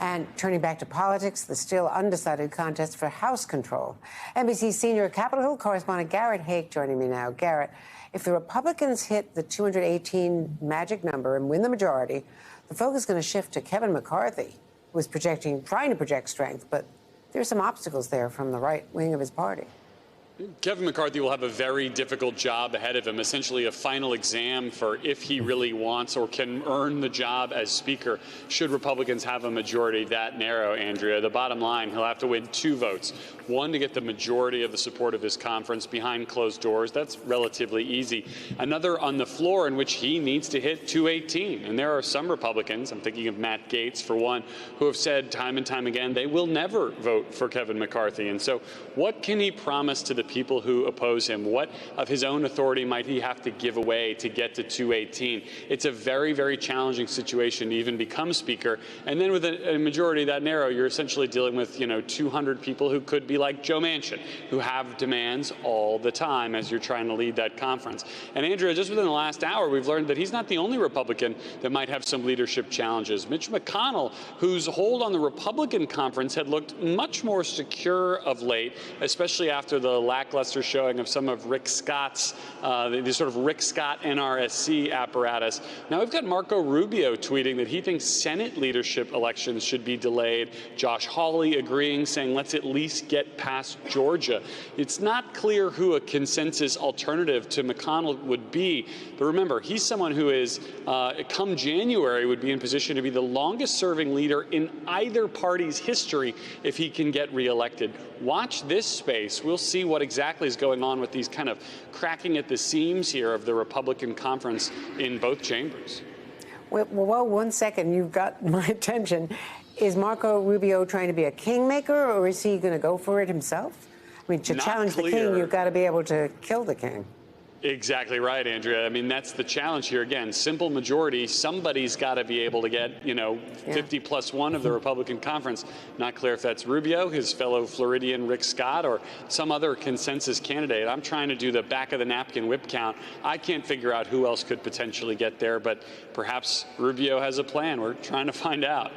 And turning back to politics, the still undecided contest for House control. NBC senior Capitol Hill correspondent Garrett Haake joining me now. Garrett, if the Republicans hit the 218 magic number and win the majority, the focus is going to shift to Kevin McCarthy, who is trying to project strength, but there's some obstacles there from the right wing of his party. Kevin McCarthy will have a very difficult job ahead of him, essentially a final exam for if he really wants or can earn the job as Speaker, should Republicans have a majority that narrow, Andrea. The bottom line, he'll have to win 2 votes. One, to get the majority of the support of his conference behind closed doors. That's relatively easy. Another on the floor, in which he needs to hit 218. And there are some Republicans, I'm thinking of Matt Gaetz for one, who have said time and time again they will never vote for Kevin McCarthy. And so what can he promise to the people who oppose him? What of his own authority might he have to give away to get to 218? It's a very, very challenging situation to even become Speaker. And then with a majority that narrow, you're essentially dealing with, 200 people who could be like Joe Manchin, who have demands all the time as you're trying to lead that conference. And Andrea, just within the last hour, we've learned that he's not the only Republican that might have some leadership challenges. Mitch McConnell, whose hold on the Republican conference had looked much more secure of late, especially after the lackluster showing of some of Rick Scott's, the sort of Rick Scott NRSC apparatus. Now we've got Marco Rubio tweeting that he thinks Senate leadership elections should be delayed. Josh Hawley agreeing, saying let's at least get past Georgia. It's not clear who a consensus alternative to McConnell would be. But remember, he's someone who is, come January, would be in position to be the longest serving leader in either party's history if he can get reelected. Watch this space. We'll see what exactly is going on with these kind of cracking at the seams here of the Republican conference in both chambers. Well, 1 second, you've got my attention. Is Marco Rubio trying to be a kingmaker, or is he going to go for it himself? I mean, to challenge the king, you've got to be able to kill the king. Exactly right, Andrea. I mean, that's the challenge here. Again, simple majority. Somebody's got to be able to get, 50+1 of the Republican conference. Not clear if that's Rubio, his fellow Floridian Rick Scott, or some other consensus candidate. I'm trying to do the back of the napkin whip count. I can't figure out who else could potentially get there, but perhaps Rubio has a plan. We're trying to find out.